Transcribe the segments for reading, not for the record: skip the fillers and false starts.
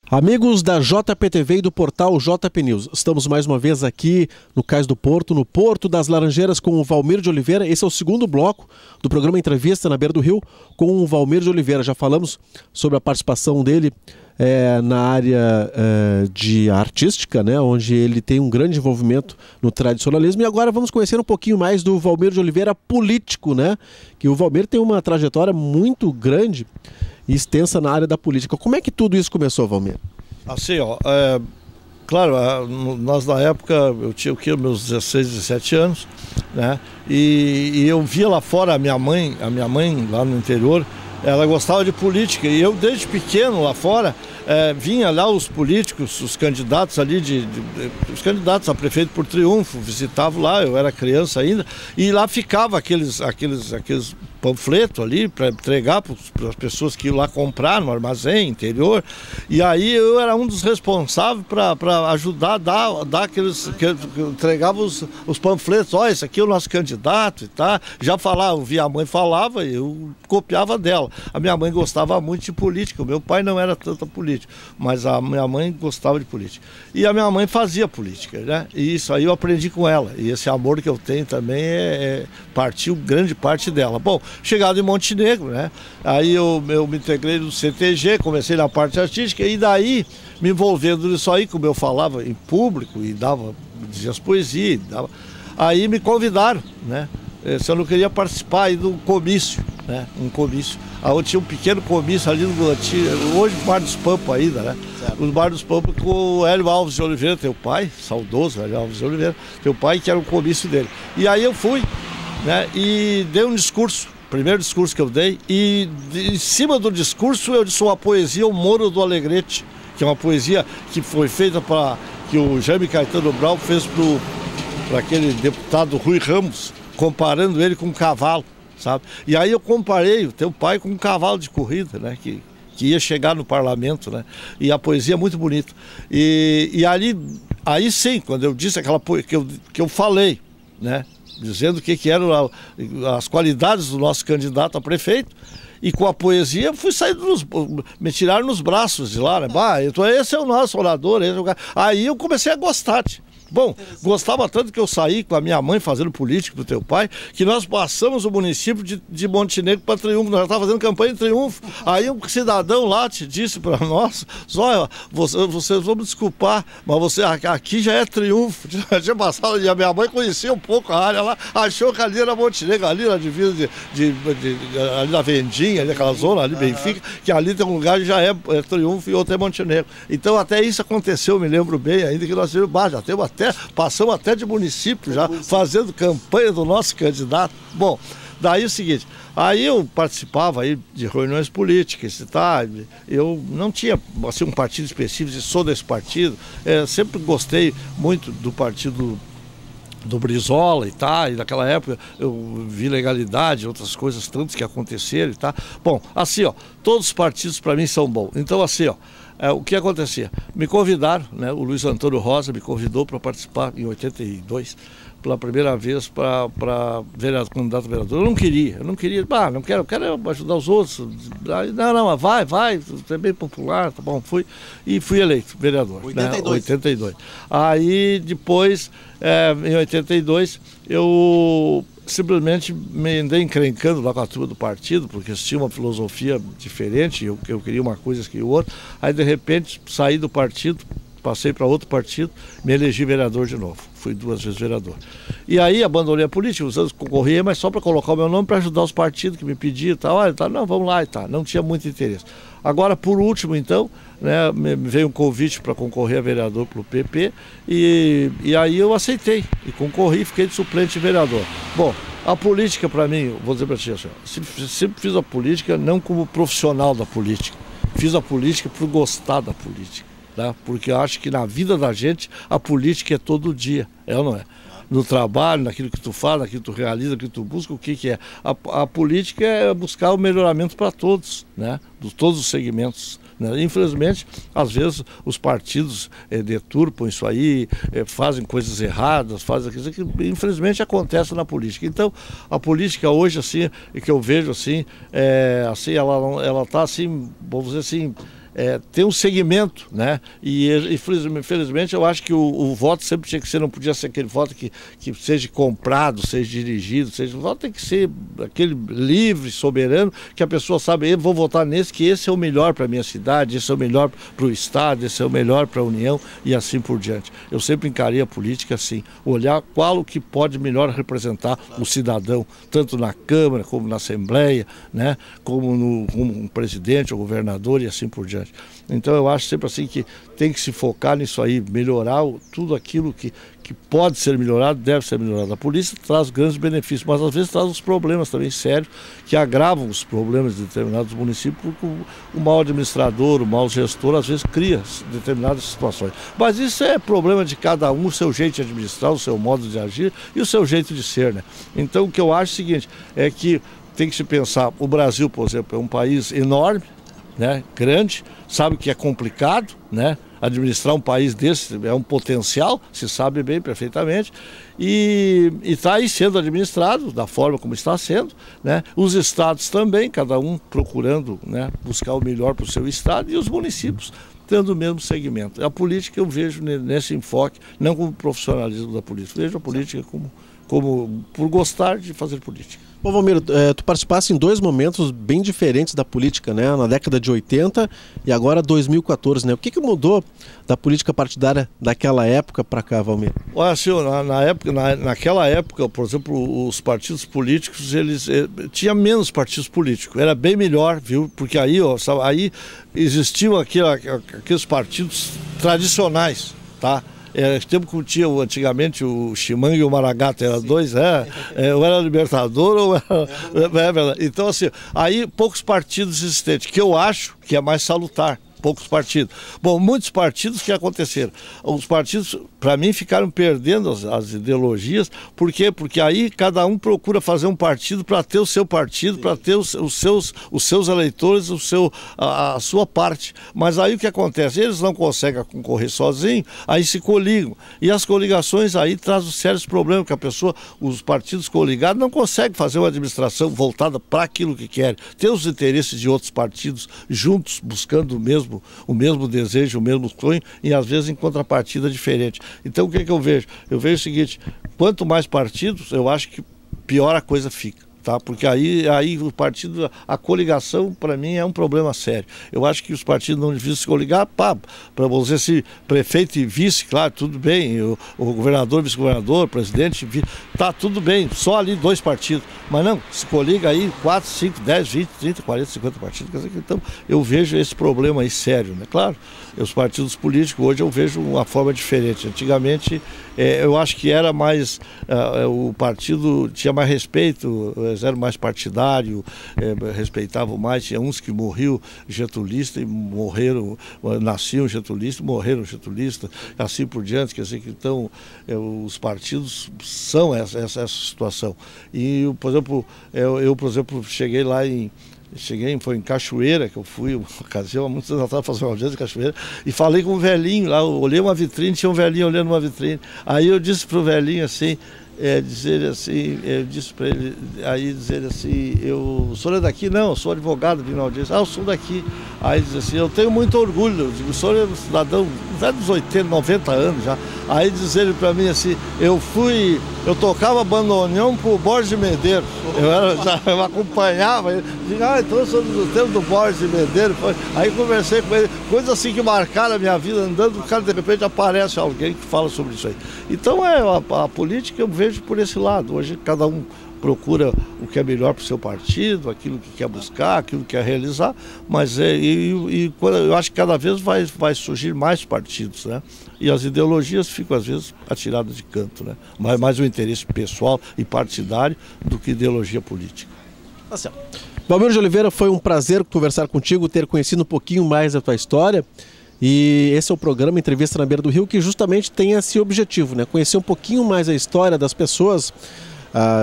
Amigos da JPTV e do portal JP News, estamos mais uma vez aqui no Cais do Porto, no Porto das Laranjeiras, com o Valmir de Oliveira. Esse é o segundo bloco do programa Entrevista na Beira do Rio com o Valmir de Oliveira. Já falamos sobre a participação dele na área de artística, né, onde ele tem um grande envolvimento no tradicionalismo. E agora vamos conhecer um pouquinho mais do Valmir de Oliveira político, né? Que o Valmir tem uma trajetória muito grande e extensa na área da política. Como é que tudo isso começou, Valmir? Assim, claro, nós na época, eu tinha meus 16, 17 anos, né? E eu via lá fora a minha mãe lá no interior, ela gostava de política, e eu desde pequeno lá fora, vinha lá os políticos, os candidatos ali, os candidatos a prefeito por Triunfo, visitavam lá, eu era criança ainda, e lá ficava aqueles panfletos ali para entregar para as pessoas que iam lá comprar no armazém interior, e aí eu era um dos responsáveis para ajudar a dar aqueles, que entregava os panfletos, esse aqui é o nosso candidato e tá, já falava, via a mãe falava, eu copiava dela. A minha mãe gostava muito de política, o meu pai não era tanta política, mas a minha mãe gostava de política. E a minha mãe fazia política, né? E isso aí eu aprendi com ela. E esse amor que eu tenho também partiu grande parte dela. Bom, chegado em Montenegro, né? Aí eu me integrei no CTG, comecei na parte artística e daí, me envolvendo nisso aí, como eu falava em público e dizia as poesias, aí me convidaram, né? Se eu não queria participar aí do comício, né? Um comício. Aí tinha um pequeno comício ali no antigo, hoje no Bar dos Pampas ainda, né? Certo. No Bar dos Pampas com o Hélio Alves de Oliveira, teu pai, saudoso Hélio Alves de Oliveira, teu pai, que era um comício dele. E aí eu fui, né? E dei um discurso, primeiro discurso que eu dei, e em cima do discurso eu disse uma poesia, O Moro do Alegrete, que é uma poesia que foi feita que o Jaime Caetano Brau fez para aquele deputado Rui Ramos, comparando ele com um cavalo, sabe? E aí eu comparei o teu pai com um cavalo de corrida, né? Que ia chegar no parlamento, né? E a poesia é muito bonita. E aí sim, quando eu disse aquela poesia que eu falei, né? Dizendo o que eram as qualidades do nosso candidato a prefeito, e com a poesia fui saindo me tiraram nos braços de lá, né? Então esse é o nosso orador, aí eu comecei a gostar. Bom, gostava tanto que eu saí com a minha mãe fazendo política pro teu pai, que nós passamos o município de Montenegro para Triunfo, nós já estávamos fazendo campanha de Triunfo. Aí um cidadão lá te disse para nós, olha, vocês vão me desculpar, mas aqui já é Triunfo. Tinha passado, e a minha mãe conhecia um pouco a área lá, achou que ali era Montenegro, ali na divisa ali na Vendinha, ali naquela zona, ali Benfica, que ali tem um lugar que já é Triunfo e outro é Montenegro. Então até isso aconteceu, eu me lembro bem, ainda que nós já temos passamos até de município já, fazendo campanha do nosso candidato. Bom, daí o seguinte, aí eu participava aí de reuniões políticas, tá? Eu não tinha assim, um partido específico, sou desse partido, sempre gostei muito do partido do Brizola e tá, e naquela época eu vi legalidade, outras coisas tantas que aconteceram e tá. Bom, assim, todos os partidos para mim são bons. Então assim, o que acontecia? Me convidaram, né? O Luiz Antônio Rosa me convidou para participar em 82, pela primeira vez para candidato a vereador. Eu não queria, não quero, eu quero ajudar os outros. Não, vai, você é bem popular, tá bom, fui eleito vereador. 82. Né? 82. Aí depois, em 82, eu simplesmente me andei encrencando lá com a turma do partido, porque eles tinham uma filosofia diferente, eu queria uma coisa, eles queriam outra. Aí de repente saí do partido, passei para outro partido, me elegi vereador de novo. Fui 2 vezes vereador. E aí abandonei a política, os anos concorria, mas só para colocar o meu nome para ajudar os partidos que me pediam e tal. Não, vamos lá e tal. Não tinha muito interesse. Agora, por último, então, né, me veio um convite para concorrer a vereador pelo PP e aí eu aceitei e concorri, fiquei de suplente vereador. Bom, a política para mim, vou dizer para ti assim, sempre fiz a política não como profissional da política, fiz a política por gostar da política. Tá? Porque eu acho que na vida da gente a política é todo dia, ou não é? No trabalho, naquilo que tu faz, naquilo que tu realiza, naquilo que tu busca, o que é? A política é buscar o melhoramento para todos, né? De todos os segmentos né? Infelizmente, às vezes os partidos deturpam isso aí, fazem coisas erradas, fazem aquilo que infelizmente acontece na política. Então, a política hoje, assim, que eu vejo assim, assim ela está assim, vamos dizer assim, tem um segmento, né? E infelizmente eu acho que o voto sempre tinha que ser, não podia ser aquele voto que seja comprado, seja dirigido, o voto tem que ser aquele livre, soberano, que a pessoa sabe, eu vou votar nesse, que esse é o melhor para a minha cidade, esse é o melhor para o Estado, esse é o melhor para a União e assim por diante. Eu sempre encarei a política assim, olhar qual o que pode melhor representar o cidadão, tanto na Câmara como na Assembleia, né? Como um presidente ou governador e assim por diante. Então eu acho sempre assim que tem que se focar nisso aí, melhorar tudo aquilo que pode ser melhorado, deve ser melhorado. A polícia traz grandes benefícios, mas às vezes traz uns problemas também sérios que agravam os problemas de determinados municípios, porque o mau administrador, o mau gestor às vezes cria determinadas situações. Mas isso é problema de cada um, o seu jeito de administrar, o seu modo de agir e o seu jeito de ser, né? Então o que eu acho é o seguinte, é que tem que se pensar, o Brasil, por exemplo, é um país enorme, né, grande, sabe que é complicado, né? Administrar um país desse é um potencial, se sabe bem perfeitamente, e está aí sendo administrado da forma como está sendo, né? Os estados também, cada um procurando, né, buscar o melhor para o seu estado, e os municípios tendo o mesmo segmento. A política eu vejo nesse enfoque, não como profissionalismo da política, vejo a política como por gostar de fazer política. Bom, Valmir, tu participaste em dois momentos bem diferentes da política, né? Na década de 80 e agora 2014, né? O que mudou da política partidária daquela época para cá, Valmir? Olha, senhor, naquela época, por exemplo, os partidos políticos, eles tinha menos partidos políticos, era bem melhor, viu? Porque aí, aí existiam aqueles partidos tradicionais, tá? Tempo que tinha antigamente o Chimanga e o Maragato, eram dois, ou era Libertador ou era... Então, assim, aí poucos partidos existentes, que eu acho que é mais salutar. Poucos partidos. Bom, muitos partidos que aconteceram. Os partidos, para mim, ficaram perdendo as ideologias. Por quê? Porque aí cada um procura fazer um partido para ter o seu partido, para ter os seus eleitores, a sua parte. Mas aí o que acontece? Eles não conseguem concorrer sozinhos, aí se coligam. E as coligações aí trazem sérios problemas, porque os partidos coligados não conseguem fazer uma administração voltada para aquilo que querem. Ter os interesses de outros partidos juntos, buscando o mesmo desejo, o mesmo sonho, e às vezes em contrapartida diferente. Então o que eu vejo? Eu vejo o seguinte, quanto mais partidos, eu acho que pior a coisa fica. Tá? Porque aí o partido, a coligação, para mim, é um problema sério. Eu acho que os partidos não deviam se coligar, para você se prefeito e vice, claro, tudo bem, o governador, vice-governador, presidente, tá tudo bem, só ali dois partidos. Mas não, se coliga aí 4, 5, 10, 20, 30, 40, 50 partidos. Quer dizer, então eu vejo esse problema aí sério, né? Claro, os partidos políticos hoje eu vejo uma forma diferente. Antigamente eu acho que era mais, o partido tinha mais respeito, era mais partidário, respeitavam mais, tinha uns que morriam getulistas e morreram, nasciam getulistas, morreram getulistas, assim por diante, quer dizer que então os partidos são essa situação. E, por exemplo, eu por exemplo, foi em Cachoeira, que eu fui uma ocasião, há muitos anos atrás, fazer uma audiência em Cachoeira, e falei com um velhinho lá, eu olhei uma vitrine, tinha um velhinho olhando uma vitrine, aí eu disse para o velhinho assim, eu disse para ele, aí dizer assim, o senhor é daqui? Não, eu sou advogado, vim na audiência. Eu sou daqui. Aí diz assim, eu tenho muito orgulho, eu digo, o senhor é um cidadão, já dos 80, 90 anos já. Aí diz ele para mim assim, eu tocava bandoneon pro Borges de Medeiros, eu acompanhava ele, digo, então eu sou do tempo do Borges de Medeiros. Aí conversei com ele, coisas assim que marcaram a minha vida, andando, o cara de repente aparece alguém que fala sobre isso aí. Então a política eu vejo por esse lado. Hoje cada um procura o que é melhor para o seu partido, aquilo que quer buscar, aquilo que quer realizar, mas eu acho que cada vez vai surgir mais partidos, né? E as ideologias ficam às vezes atiradas de canto, né? Mais o interesse pessoal e partidário do que ideologia política. Tá certo. Valmir de Oliveira, foi um prazer conversar contigo, ter conhecido um pouquinho mais da tua história. E esse é o programa Entrevista na Beira do Rio, que justamente tem esse objetivo, né? Conhecer um pouquinho mais a história das pessoas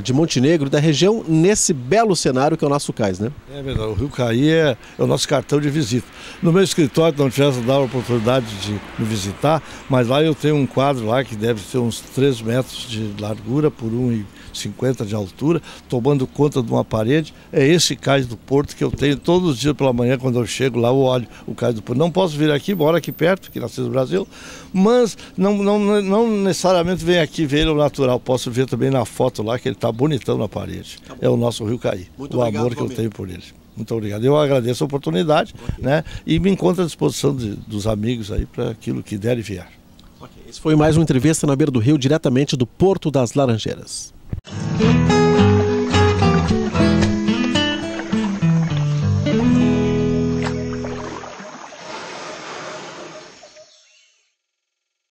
de Montenegro, da região, nesse belo cenário que é o nosso cais, né? É verdade, o Rio Caí é o nosso cartão de visita. No meu escritório não tivesse dado a oportunidade de me visitar, mas lá eu tenho um quadro lá que deve ter uns 3 metros de largura por 1,50 de altura, tomando conta de uma parede. É esse cais do Porto que eu tenho todos os dias pela manhã, quando eu chego lá, eu olho o cais do Porto. Não posso vir aqui, moro aqui perto, aqui na Cidade do Brasil, mas não necessariamente venho aqui ver ele natural. Posso ver também na foto lá que ele está bonitão na parede. É o nosso Rio Caí. Muito o obrigado, amor que eu tenho por ele. Muito obrigado. Eu agradeço a oportunidade, né? E me encontro à disposição dos amigos aí para aquilo que der e vier. Esse foi mais uma entrevista na beira do rio, diretamente do Porto das Laranjeiras.